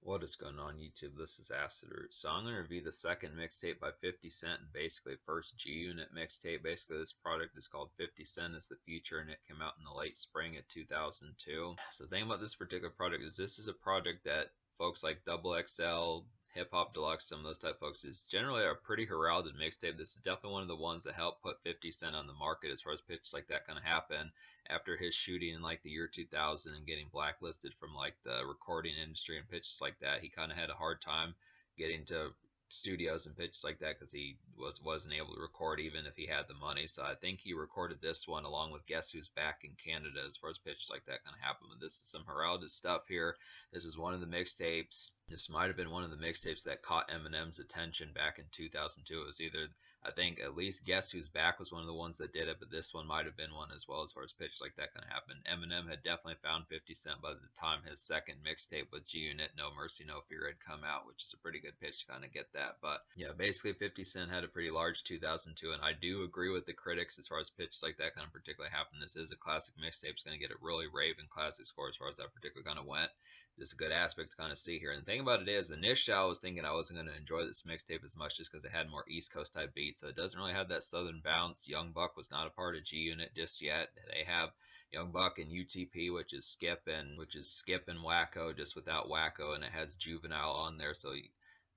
What is going on YouTube? This is Acid Root. So I'm going to review the second mixtape by 50 Cent and basically first G-Unit mixtape. Basically this product is called 50 Cent is the Future and it came out in the late spring of 2002. So the thing about this particular product is this is a product that folks like Double XL, Hip Hop Deluxe, some of those type folks is generally a pretty heralded mixtape. This is definitely one of the ones that helped put 50 Cent on the market as far as pitches like that kind of happen after his shooting in like the year 2000 and getting blacklisted from like the recording industry and pitches like that. He kind of had a hard time getting to studios and pitches like that because he wasn't able to record even if he had the money. So I think he recorded this one along with Guess Who's Back in Canada as far as pitches like that kind of happen. But this is some heralded stuff here. This is one of the mixtapes. This might have been one of the mixtapes that caught Eminem's attention back in 2002. It was either, I think, at least Guess Who's Back was one of the ones that did it, but this one might have been one as well as far as pitches like that kind of happened. Eminem had definitely found 50 Cent by the time his second mixtape with G-Unit, No Mercy, No Fear had come out, which is a pretty good pitch to kind of get that. But yeah, basically 50 Cent had a pretty large 2002, and I do agree with the critics as far as pitches like that kind of particularly happened. This is a classic mixtape. It's going to get a really raving classic score as far as that particular kind of went. Just a good aspect to kind of see here. And the thing about it is, initially I was thinking I wasn't going to enjoy this mixtape as much just because it had more East Coast type beats. So it doesn't really have that Southern bounce. Young Buck was not a part of G-Unit just yet. They have Young Buck and UTP, which is Skip and Wacko, just without Wacko, and it has Juvenile on there. So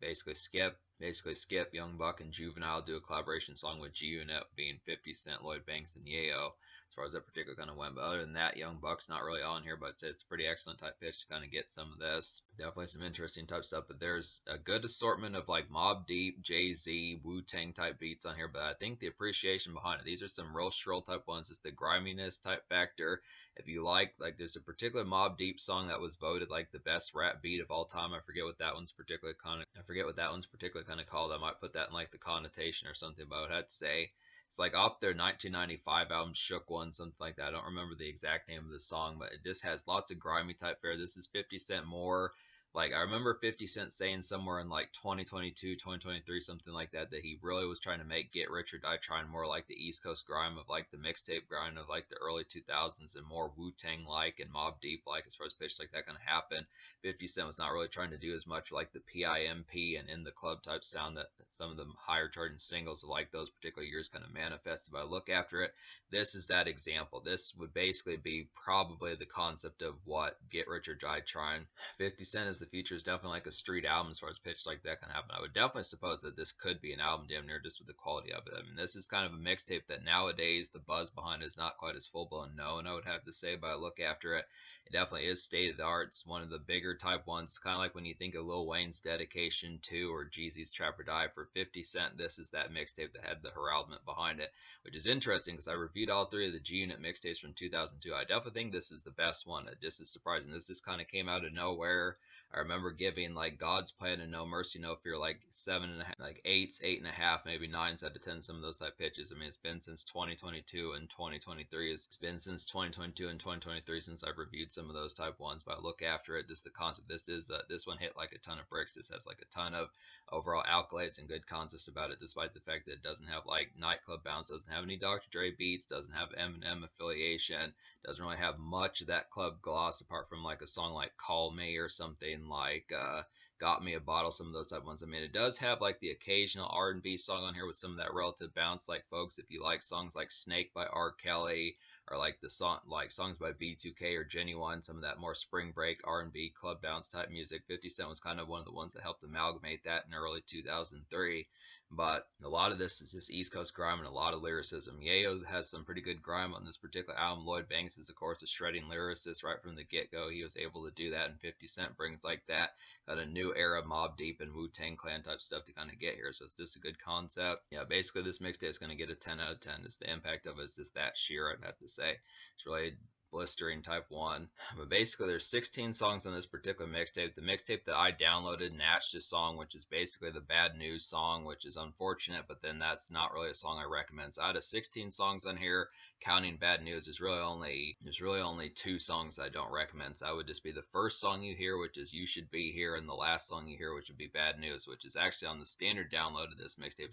basically Skip, Young Buck, and Juvenile do a collaboration song with G-Unit, being 50 Cent, Lloyd Banks, and Yayo, as far as that particular kind of went. But other than that, Young Buck's not really on here, but it's a pretty excellent type pitch to kind of get some of this. Definitely some interesting type stuff, but there's a good assortment of like Mobb Deep, Jay-Z, Wu-Tang type beats on here, but I think the appreciation behind it, these are some real shrill type ones, just the griminess type factor. If you like there's a particular Mobb Deep song that was voted like the best rap beat of all time. I forget what that one's particularly kind of called. I might put that in like the connotation or something, but I would have to say it's like off their 1995 album Shook One, something like that. I don't remember the exact name of the song, but it just has lots of grimy type fare. This is 50 Cent more. Like, I remember 50 Cent saying somewhere in like 2022, 2023, something like that, that he really was trying to make Get Rich or Die Trying more like the East Coast grime of like the mixtape grind of like the early 2000s and more Wu-Tang like and Mobb Deep like as far as pitch like that kind of happened. 50 Cent was not really trying to do as much like the PIMP and In the Club type sound that some of the higher charging singles of like those particular years kind of manifested. But I look after it, this is that example. This would basically be probably the concept of what Get Rich or Die Trying. 50 Cent is the Future is definitely like a street album as far as pitch like that can happen. I would definitely suppose that this could be an album damn near just with the quality of it. I mean, this is kind of a mixtape that nowadays the buzz behind it is not quite as full blown known, I would have to say, but I look after it. It definitely is state of the art. It's one of the bigger type ones. Kind of like when you think of Lil Wayne's Dedication to or Jeezy's Trap or Die for 50 Cent. This is that mixtape that had the heraldment behind it, which is interesting because I reviewed all three of the G-Unit mixtapes from 2002. I definitely think this is the best one. It just is surprising. This just kind of came out of nowhere. I remember giving like God's Plan and No Mercy, No Fear like 7.5, like 8s, 8.5, maybe 9s out of 10, some of those type pitches. I mean, it's been since 2022 and 2023. It's been since 2022 and 2023 since I've reviewed some of those type ones, but I look after it, just the concept. This one hit like a ton of bricks. This has like a ton of overall accolades and good concepts about it, despite the fact that it doesn't have like nightclub bounce, doesn't have any Dr. Dre beats, doesn't have Eminem affiliation, doesn't really have much of that club gloss apart from like a song like Call Me or something like Got Me a Bottle, some of those type ones. I mean, it does have like the occasional R&B song on here with some of that relative bounce. Like, folks, if you like songs like Snake by R. Kelly or like the song like songs by B2K or Genuine, some of that more spring break R&B club bounce type music, 50 Cent was kind of one of the ones that helped amalgamate that in early 2003. But a lot of this is just East Coast grime and a lot of lyricism. Yayo has some pretty good grime on this particular album. Lloyd Banks is, of course, a shredding lyricist right from the get-go. He was able to do that, and 50 Cent brings like that kind of new era Mobb Deep and Wu-Tang Clan type stuff to kind of get here. So it's just a good concept. Yeah, basically this mixtape is going to get a 10 out of 10. Just the impact of it is just that sheer, I'd have to say. It's really blistering type one. But basically there's 16 songs on this particular mixtape. The mixtape that I downloaded natched a song which is basically the Bad News song, which is unfortunate, but then that's not really a song I recommend. So out of 16 songs on here, counting Bad News, there's really only 2 songs that I don't recommend. So that would just be the first song you hear, which is You Should Be Here, and the last song you hear, which would be Bad News, which is actually on the standard download of this mixtape.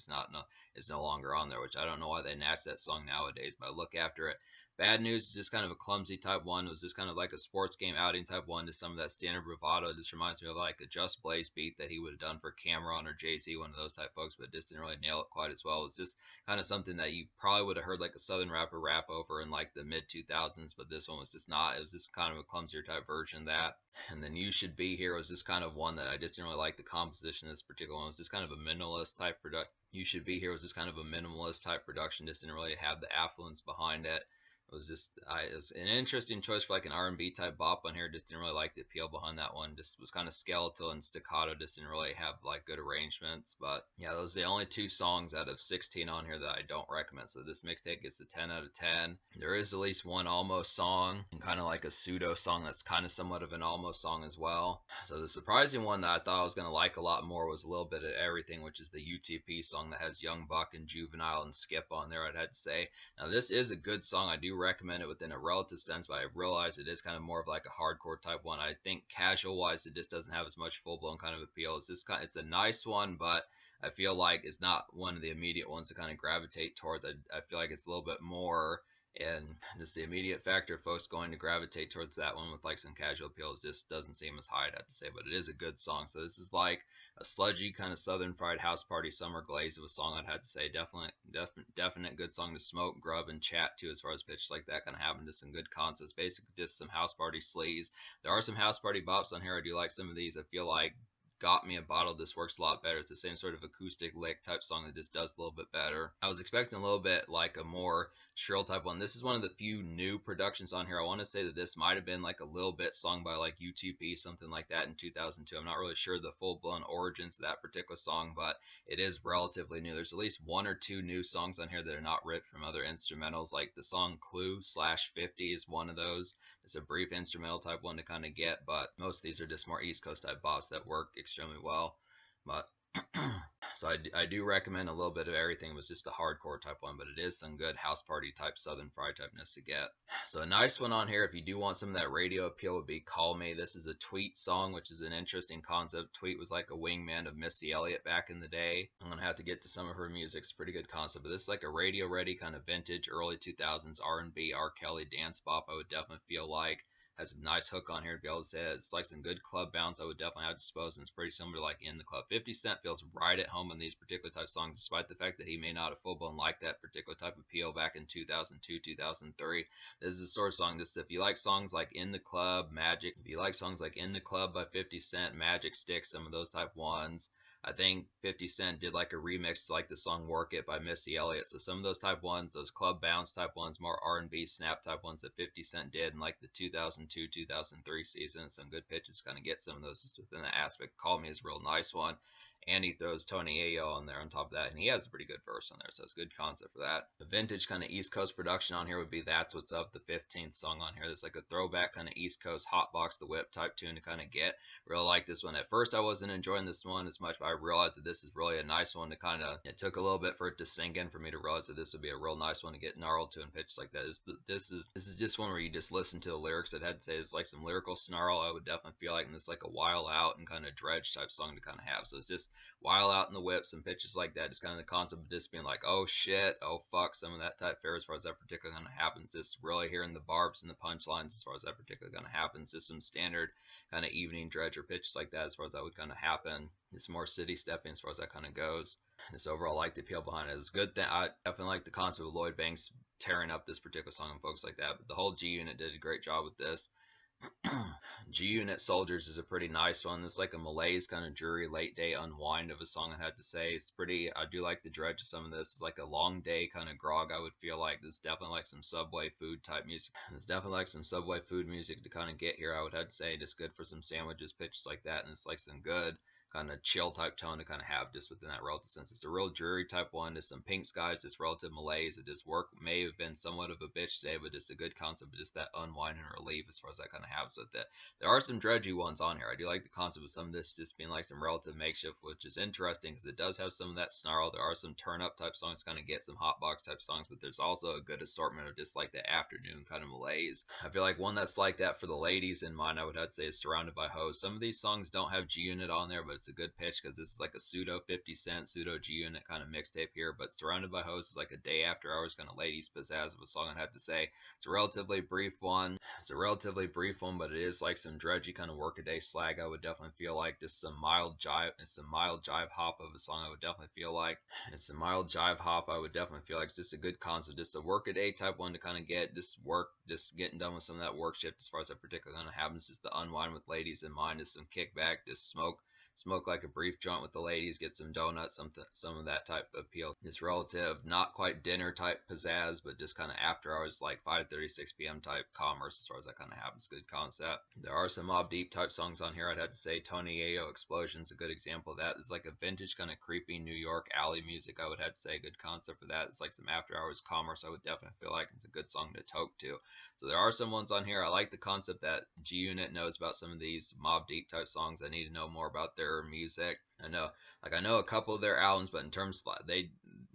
It's no longer on there, which I don't know why they natch that song nowadays, but I look after it. Bad News is just kind of a clumsy type one. It was just kind of like a sports game outing type one to some of that standard bravado. It just reminds me of like a Just Blaze beat that he would have done for Cameron or Jay-Z, one of those type folks, but just didn't really nail it quite as well. It was just kind of something that you probably would have heard like a Southern rapper rap over in like the mid 2000s, but this one was just not. It was just kind of a clumsier type version of that. And then You Should Be Here was just kind of one that I just didn't really like the composition of this particular one. It was just kind of a minimalist type product. You Should Be Here was just kind of a minimalist type production, just didn't really have the affluence behind it. It was just it was an interesting choice for like an R&B type bop on here. Just didn't really like the appeal behind that one. Just was kind of skeletal and staccato. Just didn't really have like good arrangements. But yeah, those are the only 2 songs out of 16 on here that I don't recommend. So this mixtape gets a 10 out of 10. There is at least one almost song and kind of like a pseudo song that's kind of somewhat of an almost song as well. So the surprising one that I thought I was going to like a lot more was A Little Bit of Everything, which is the UTP song that has Young Buck and Juvenile and Skip on there, I'd have to say. Now this is a good song. I do recommend it within a relative sense, but I realize it is kind of more of like a hardcore type one. I think casual wise it just doesn't have as much full blown kind of appeal. It's just it's a nice one, but I feel like it's not one of the immediate ones to kind of gravitate towards. I feel like it's a little bit more, and just the immediate factor of folks going to gravitate towards that one with like some casual appeal just doesn't seem as high, I'd have to say, but it is a good song. So this is like a sludgy kind of Southern fried house party summer glaze of a song, I'd have to say. Definite good song to smoke, grub, and chat to as far as pitches like that kind of happen. Just some good concepts, basically just some house party sleaze. There are some house party bops on here. I do like some of these. I feel like Got Me a Bottle This works a lot better. It's the same sort of acoustic lick type song that just does a little bit better. I was expecting a little bit like a more shrill type one. This is one of the few new productions on here. I want to say that this might have been like a little bit sung by like UTP, something like that in 2002. I'm not really sure the full-blown origins of that particular song, but it is relatively new. There's at least 1 or 2 new songs on here that are not ripped from other instrumentals. Like the song Clue/50 is one of those. It's a brief instrumental type one to kind of get, but most of these are just more East Coast type bops that work extremely well. But so I do recommend A Little Bit of Everything. It was just a hardcore type one, but it is some good house party type Southern Fried typeness to get. So a nice one on here if you do want some of that radio appeal would be Call Me. This is a Tweet song, which is an interesting concept. Tweet was like a wingman of Missy Elliott back in the day. I'm gonna have to get to some of her music. It's a pretty good concept, but this is like a radio ready kind of vintage early 2000s R&B R. Kelly dance bop. I would definitely feel like has a nice hook on here to be able to say it's like some good club bounce. I would definitely have to suppose, and it's pretty similar to like In the Club. 50 Cent feels right at home on these particular type songs, despite the fact that he may not have full blown like that particular type of appeal back in 2002, 2003. This is the sort of song. This if you like songs like In the Club, Magic. If you like songs like In the Club by 50 Cent, Magic Stick, some of those type ones. I think 50 Cent did like a remix to like the song Work It by Missy Elliott. So some of those type ones, those club bounce type ones, more R&B snap type ones that 50 Cent did in like the 2002-2003 season. Some good pitches kind of get some of those just within that aspect. Call Me is a real nice one. And he throws Tony Ayo on there on top of that, and he has a pretty good verse on there, so it's a good concept for that. The vintage kind of East Coast production on here would be That's What's Up, the 15th song on here. It's like a throwback kind of East Coast hotbox the whip type tune to kind of get. Really like this one. At first I wasn't enjoying this one as much, but I realized that this is really a nice one to kind of, it took a little bit for it to sink in for me to realize that this would be a real nice one to get gnarled to and pitches like that. This is just one where you just listen to the lyrics. I'd have to say it's like some lyrical snarl, I would definitely feel like, and it's like a While Out and kind of dredge type song to kind of have. So it's just While Out in the whips and pitches like that. Just kind of the concept of just being like, oh shit, oh fuck, some of that type fare as far as that particular kind of happens. Just really hearing the barbs and the punchlines as far as that particular kind of happens. Just some standard kind of evening dredge or pitches like that as far as that would kind of happen. It's more city stepping as far as that kind of goes. Just overall like the appeal behind it. It's a good thing. I definitely like the concept of Lloyd Banks tearing up this particular song and folks like that. But the whole G Unit did a great job with this. G-Unit Soldiers is a pretty nice one. It's like a malaise kind of dreary late day unwind of a song, I had to say. It's pretty, I do like the dredge of some of this. It's like a long day kind of grog, I would feel like. This is definitely like some Subway food type music. It's definitely like some Subway food music to kind of get here, I would have to say. Just good for some sandwiches, pitches like that. And it's like some good kind of chill type tone to kind of have just within that relative sense. It's a real dreary type one. There's some pink skies, this relative malaise. It just work may have been somewhat of a bitch today, but just a good concept of just that unwind and relief as far as that kind of happens with it. There are some dredgy ones on here. I do like the concept of some of this just being like some relative makeshift, which is interesting because it does have some of that snarl. There are some turn up type songs, kind of get some hotbox type songs, but there's also a good assortment of just like the afternoon kind of malaise. I feel like one that's like that for the ladies in mind, I would have to say, is Surrounded by Hoes. Some of these songs don't have G Unit on there, but It's a good pitch because this is like a pseudo 50 Cent, pseudo G Unit kind of mixtape here. But Surrounded by Hoes is like a day after hours kind of ladies pizzazz of a song, I'd have to say. It's a relatively brief one. But it is like some dredgy kind of workaday slag. I would definitely feel like just some mild jive. It's some mild jive hop of a song. I would definitely feel like it's a mild jive hop. I would definitely feel like it's just a good concept, just a workaday type one to kind of get just work, just getting done with some of that work shift as far as that particular kind of happens. Just to unwind with ladies in mind, just some kickback, just smoke like a brief joint with the ladies, get some donuts, some of that type of appeal. It's relative, not quite dinner type pizzazz, but just kind of after hours, like 5:36 p.m. type commerce as far as that kind of happens. Good concept. There are some Mobb Deep type songs on here. I'd have to say Tony Yayo Explosion's a good example of that. It's like a vintage kind of creepy New York alley music. I would have to say good concept for that. It's like some after hours commerce. I would definitely feel like it's a good song to toke to. So there are some ones on here. I like the concept that G Unit knows about some of these Mobb Deep type songs. I need to know more about their music. I know a couple of their albums, but in terms of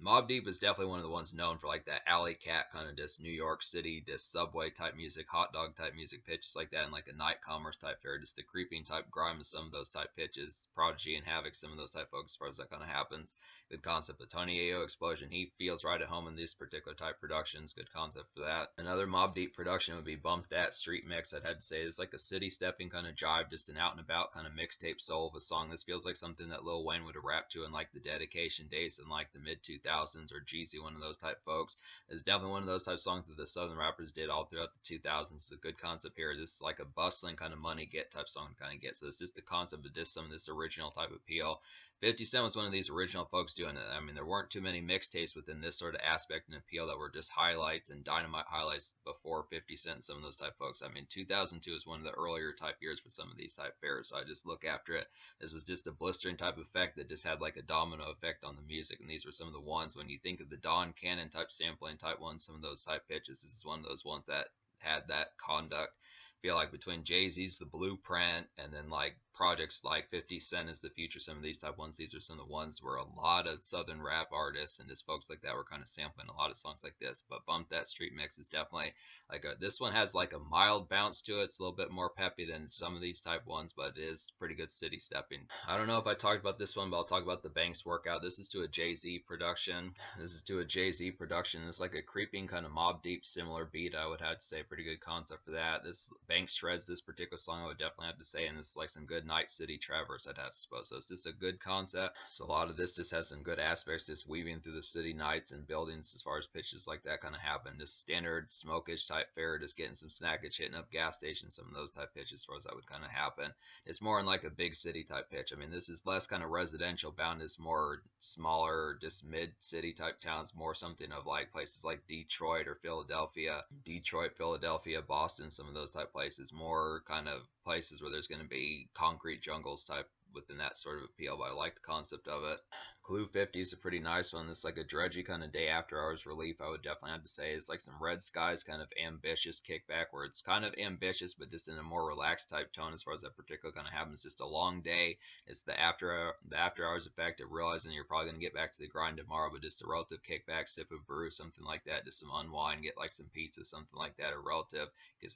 Mobb Deep is definitely one of the ones known for like that alley cat kind of just New York City, just subway type music, hot dog type music, pitches like that, and like a night commerce type fare, just the creeping type grime of some of those type pitches, Prodigy and Havoc, some of those type folks as far as that kind of happens. Good concept. The Tony Ayo Explosion, he feels right at home in these particular type productions. Good concept for that. Another Mobb Deep production would be Bump That Street Mix. I'd have to say it's like a city stepping kind of jive, just an out and about kind of mixtape soul of a song. This feels like something that Lil Wayne would have rapped to in like the dedication days in like the mid 2000s, or Jeezy, one of those type folks. It's definitely one of those type songs that the Southern rappers did all throughout the 2000s. It's a good concept here. This is like a bustling kind of money get type song to kind of get. So it's just the concept of just some of this original type appeal. 50 Cent was one of these original folks doing it. I mean, there weren't too many mixtapes within this sort of aspect and appeal that were just highlights and dynamite highlights before 50 Cent and some of those type folks. I mean, 2002 is one of the earlier type years for some of these type fairs. So I just look after it. This was just a blistering type effect that just had like a domino effect on the music. And these were some of the ones when you think of the Don Cannon type sampling type ones, some of those type pitches. This is one of those ones that had that conduct. Feel like between Jay-Z's The Blueprint and then like projects like 50 Cent is the future, some of these type ones, these are some of the ones where a lot of southern rap artists and just folks like that were kind of sampling a lot of songs like this. But Bump That Street Mix is definitely like this one has like a mild bounce to it. It's a little bit more peppy than some of these type ones, but it is pretty good city stepping. I don't know if I talked about this one, but I'll talk about the Banks Workout. This is to a Jay-Z production. It's like a creeping kind of Mobb Deep similar beat. I would have to say pretty good concept for that. This Banks shreds this particular song, I would definitely have to say, and this is like some good Night City Traverse, I'd have to suppose. So it's just a good concept. So a lot of this just has some good aspects, just weaving through the city nights and buildings as far as pitches like that kind of happen. Just standard smokish type fare, just getting some snackage, hitting up gas stations, some of those type pitches as far as that would kind of happen. It's more in like a big city type pitch. I mean, this is less kind of residential bound. It's more smaller, just mid city type towns, more something of like places like Detroit, Philadelphia, Boston, some of those type places, more kind of places where there's going to be concrete jungles type within that sort of appeal, but I like the concept of it. Clue 50 is a pretty nice one. This is like a dredgy kind of day after hours relief, I would definitely have to say. It's like some Red Skies kind of ambitious kickback, where it's kind of ambitious but just in a more relaxed type tone as far as that particular kind of happens. Just a long day. It's the after hours effect of realizing you're probably going to get back to the grind tomorrow, but just a relative kickback, sip of brew, something like that, just some unwind, get like some pizza, something like that, or relative,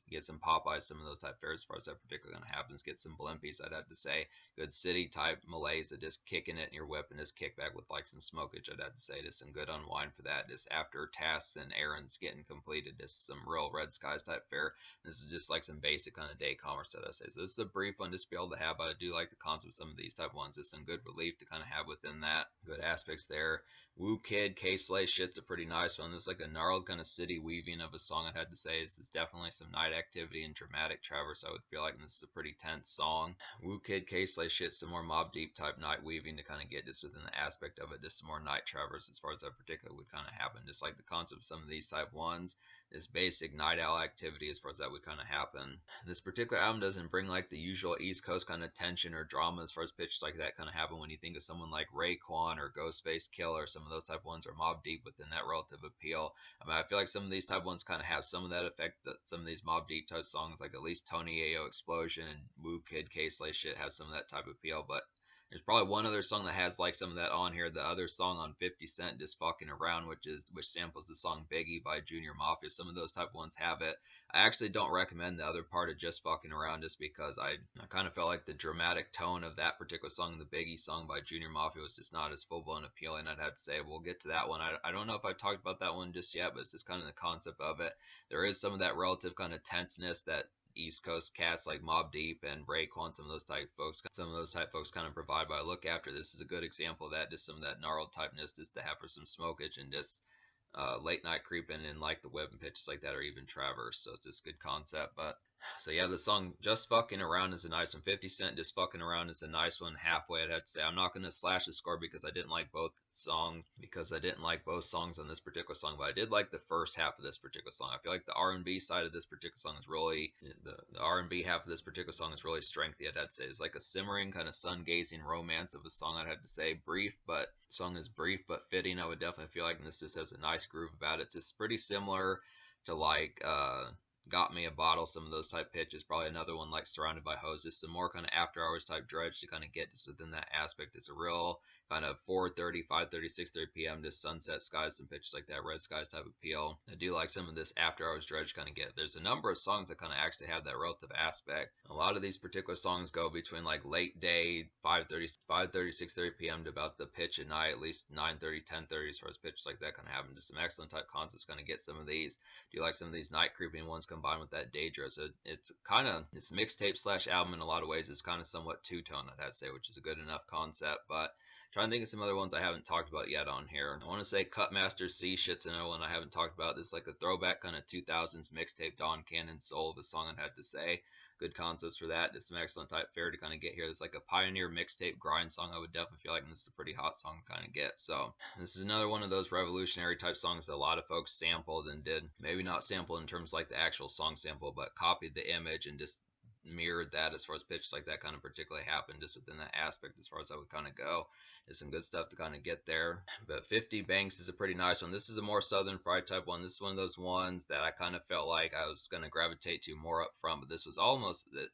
get some Popeyes, some of those type fares as far as that particular kind of happens. Get some Blimpies, I'd have to say. Good city type malaise of just kicking it in your whip and just kick back with like some smokage, I'd have to say. Just some good unwind for that, just after tasks and errands getting completed, just some real Red Skies type fare. This is just like some basic kind of day commerce, that I say. So this is a brief one just to be able to have, but I do like the concept of some of these type ones. Just some good relief to kind of have within that. Good aspects there. Woo Kid, K-Slay shit's a pretty nice one. This is like a gnarled kind of city weaving of a song, I'd have to say. This is definitely some night activity and dramatic traverse, I would feel like, and this is a pretty tense song. Woo Kid, K-Slay shit, some more Mobb Deep type night weaving to kind of get just within the aspect of it, just some more night traverse as far as that particular would kind of happen. Just like the concept of some of these type ones. This basic night owl activity as far as that would kind of happen. This particular album doesn't bring like the usual East Coast kind of tension or drama as far as pitches like that kind of happen when you think of someone like Raekwon or Ghostface Killah or some of those type ones, or Mobb Deep within that relative appeal. I mean, I feel like some of these type ones kind of have some of that effect that some of these Mobb Deep type songs, like at least Tony Ayo Explosion and Woo Kid, K-Slay shit, have some of that type of appeal, but There's probably one other song that has like some of that on here. The other song on 50 Cent, Just Fucking Around, which samples the song Biggie by Junior Mafia. Some of those type ones have it. I actually don't recommend the other part of Just Fucking Around just because I kind of felt like the dramatic tone of that particular song, the Biggie song by Junior Mafia, was just not as full blown appealing. I'd have to say we'll get to that one. I don't know if I've talked about that one just yet, but it's just kind of the concept of it. There is some of that relative kind of tenseness that East Coast cats like Mobb Deep and Raekwon, some of those type folks kind of provide. But I look after this is a good example of that, just some of that gnarled typeness just to have for some smokage and just late night creeping and like the web and pitches like that, or even traverse. So it's just a good concept. But so yeah, the song Just Fucking Around is a nice one. 50 Cent Just Fucking Around is a nice one. Halfway, I'd have to say. I'm not gonna slash the score because I didn't like both songs on this particular song, but I did like the first half of this particular song. I feel like the R&B side of this particular song is really the R&B half of this particular song is really strengthy. I'd have to say it's like a simmering kind of sun gazing romance of a song. I'd have to say song is brief but fitting. I would definitely feel like this just has a nice groove about it. It's just pretty similar to like Got Me a Bottle, some of those type pitches. Probably another one like Surrounded by Hoes, just some more kind of after hours type dredge to kind of get just within that aspect. It's a real kind of 4:30, 5:30, 6:30 p.m. just sunset skies, some pitches like that, red skies type appeal. I do like some of this after hours dredge kind of get. There's a number of songs that kind of actually have that relative aspect. A lot of these particular songs go between like late day 5:30, 6:30 p.m. to about the pitch at night, at least 9:30, 10:30 as far as pitches like that kind of happen. Just some excellent type concepts kind of get some of these. Do you like some of these night creeping ones combined with that daydream? So it's kind of this mixtape slash album in a lot of ways is kind of somewhat two-tone, I'd have to say, which is a good enough concept. But trying to think of some other ones I haven't talked about yet on here. I want to say Cutmaster C shit's another one I haven't talked about. This is like a throwback kind of 2000s mixtape, Don Cannon Soul of a song I'd have to say. Good concepts for that. Just some excellent type fare to kind of get here. It's like a pioneer mixtape grind song. I would definitely feel like this is a pretty hot song to kind of get. So this is another one of those revolutionary type songs that a lot of folks sampled and did. Maybe not sampled in terms like the actual song sample, but copied the image and just mirrored that as far as pitches like that kind of particularly happened just within that aspect as far as I would kind of go. There's some good stuff to kind of get there. But 50 Banks is a pretty nice one. This is a more Southern Fried type one. This is one of those ones that I kind of felt like I was going to gravitate to more up front, but this was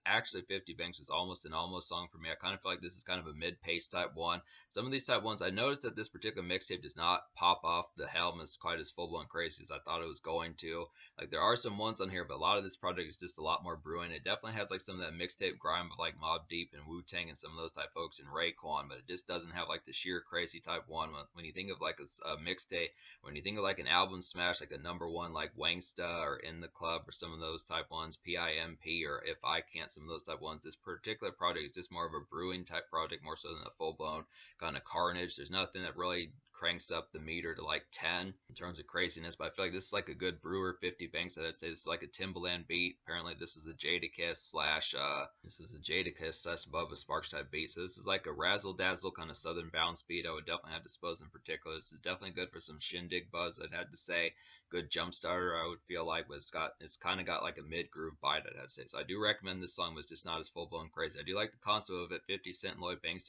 actually 50 Banks was almost an almost song for me. I kind of feel like this is kind of a mid-pace type one. Some of these type ones, I noticed that this particular mixtape does not pop off the helm as quite as full-blown crazy as I thought it was going to. Like there are some ones on here, but a lot of this project is just a lot more brewing. It definitely has like some of that mixtape grime of like Mobb Deep and Wu-Tang and some of those type folks and Raekwon, but it just doesn't have like the sheer crazy type one. When you think of like a mixtape, when you think of like an album smash, like a number one like Wangsta or In the Club or some of those type ones, PIMP or If I Can't, some of those type ones, this particular project is just more of a brewing type project, more so than a full-blown kind of carnage. There's nothing that really cranks up the meter to like 10 in terms of craziness, but I feel like this is like a good brewer 50 Banks. I'd say this is like a Timbaland beat. Apparently this was a Jadakiss slash Bubba Sparks type beat, so this is like a razzle dazzle kind of southern bounce beat. I would definitely have to suppose in particular. This is definitely good for some shindig buzz, I'd have to say. Good jump starter, I would feel like, but it's kind of got like a mid groove bite, I'd have to say. So I do recommend this song, but it's just not as full blown crazy. I do like the concept of it. 50 Cent and Lloyd Banks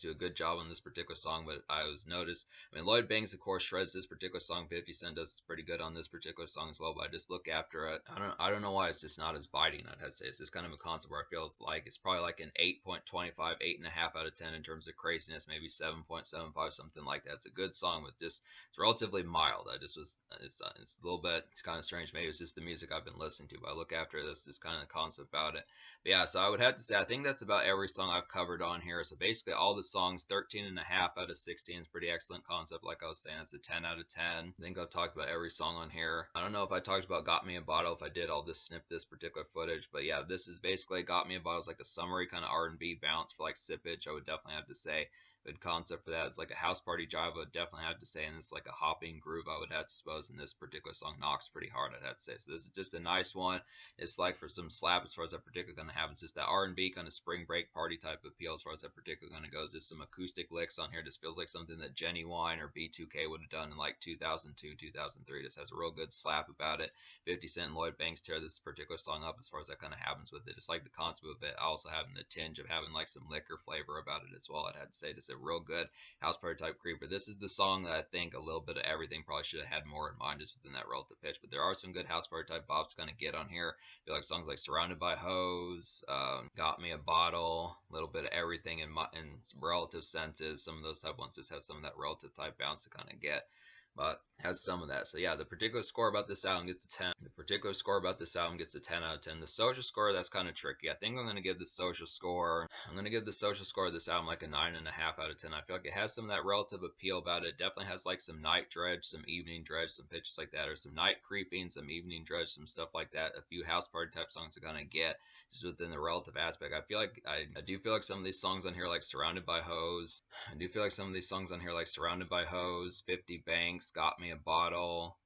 do a good job on this particular song, but Lloyd Banks of course shreds this particular song. 50 Cent does pretty good on this particular song as well, but I just look after it. I don't know why it's just not as biting, I'd have to say. It's just kind of a concept where I feel it's probably like an 8.25, 8.5 out of 10 in terms of craziness, maybe 7.75, something like that. It's a good song with just, it's relatively mild. It's a little bit, it's kind of strange. Maybe it's just the music I've been listening to, but I look after this kind of the concept about it. But yeah, so I would have to say, I think that's about every song I've covered on here. So basically all the songs, 13.5 out of 16 is pretty excellent concept. Like I was saying, it's a 10 out of 10. I think I've talked about every song on here. I don't know if I talked about Got Me a Bottle. If I did, I'll just snip this particular footage. But yeah, this is basically Got Me a Bottle. It's like a summary kind of R&B bounce for like sippage, I would definitely have to say. Good concept for that. It's like a house party jive, I would definitely have to say, and it's like a hopping groove, I would have to suppose, and this particular song knocks pretty hard, I'd have to say. So this is just a nice one. It's like for some slap as far as that particular kind of happens. Just that R&B kind of spring break party type appeal as far as that particular kind of goes. Just some acoustic licks on here. Just feels like something that Genuine or B2K would have done in like 2002, 2003. Just has a real good slap about it. 50 Cent and Lloyd Banks tear this particular song up as far as that kind of happens with it. It's like the concept of it also having the tinge of having like some liquor flavor about it as well, I'd have to say. Just a real good house party type creeper. This is the song that I think a little bit of everything probably should have had more in mind just within that relative pitch. But there are some good house party type bops to kind of get on here. I feel like songs like Surrounded by Hoes, Got Me a Bottle, a little bit of everything in relative senses. Some of those type ones just have some of that relative type bounce to kind of get, but has some of that. So yeah, the particular score about this album gets a 10. The particular score about this album gets a 10 out of 10. The social score, that's kind of tricky. I think I'm going to give the social score of this album like a 9.5 out of 10. I feel like it has some of that relative appeal about it. It definitely has like some night dredge, some evening dredge, some pitches like that, or some night creeping, some evening dredge, some stuff like that. A few house party type songs are going to get just within the relative aspect. I feel like I do feel like some of these songs on here, like Surrounded by Hoes, 50 Banks, Got Me a Bottle,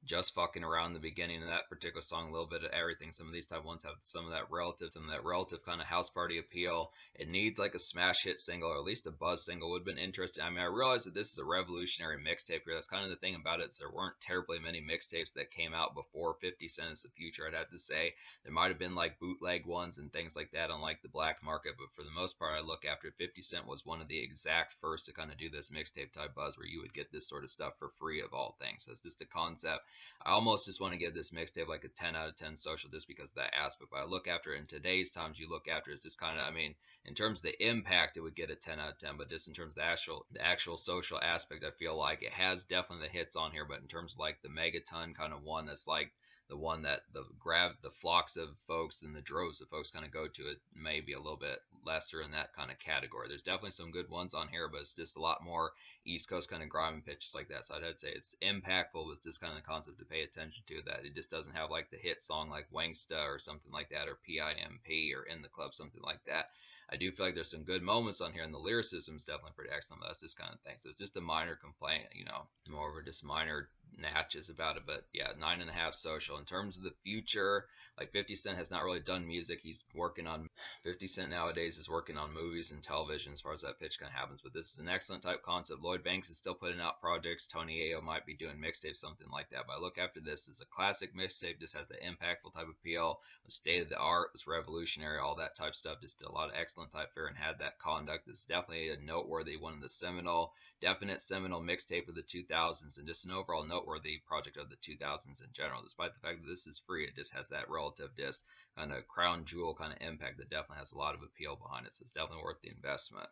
Just Fucking Around, the beginning of that particular song, a little bit of everything. Some of these type ones have some of that relative kind of house party appeal. It needs like a smash hit single, or at least a buzz single would have been interesting. I mean, I realize that this is a revolutionary mixtape here. That's kind of the thing about it. Is there weren't terribly many mixtapes that came out before 50 Cent is the Future, I'd have to say. There might have been like bootleg ones and things like that on like the black market, but for the most part, I look after 50 Cent was one of the exact first to kind of do this mixtape type buzz where you would get this sort of stuff for free of all things. So it's just a concept. I almost just want to give this mixtape like a 10 out of 10 social just because of that aspect. But I look after it in today's times, you look after it, it's just kind of, I mean, in terms of the impact, it would get a 10 out of 10. But just in terms of the actual social aspect, I feel like it has definitely the hits on here. But in terms of like the megaton kind of one that's like the one that the flocks of folks and the droves of folks kind of go to, it may be a little bit lesser in that kind of category. There's definitely some good ones on here, but it's just a lot more East Coast kind of grime and pitches like that. So I'd say it's impactful. It's just kind of the concept to pay attention to, that it just doesn't have like the hit song like Wangsta or something like that, or PIMP or In the Club, something like that. I do feel like there's some good moments on here, and the lyricism is definitely pretty excellent. But that's this kind of thing. So it's just a minor complaint, more of a just minor natches about it. But yeah, 9.5 social. In terms of the future, like 50 Cent has not really done music. 50 Cent nowadays is working on movies and television as far as that pitch kind of happens. But this is an excellent type concept. Lloyd Banks is still putting out projects. Tony Ayo might be doing mixtapes, something like that. But I look after this as a classic mixtape. Just has the impactful type appeal. Was state of the art, was revolutionary, all that type stuff. Just did a lot of excellent type fare and had that conduct. It's definitely a noteworthy one of the definite seminal mixtape of the 2000s, and just an overall noteworthy project of the 2000s in general. Despite the fact that this is free, it just has that relative kind of crown jewel kind of impact that definitely has a lot of appeal behind it. So it's definitely worth the investment.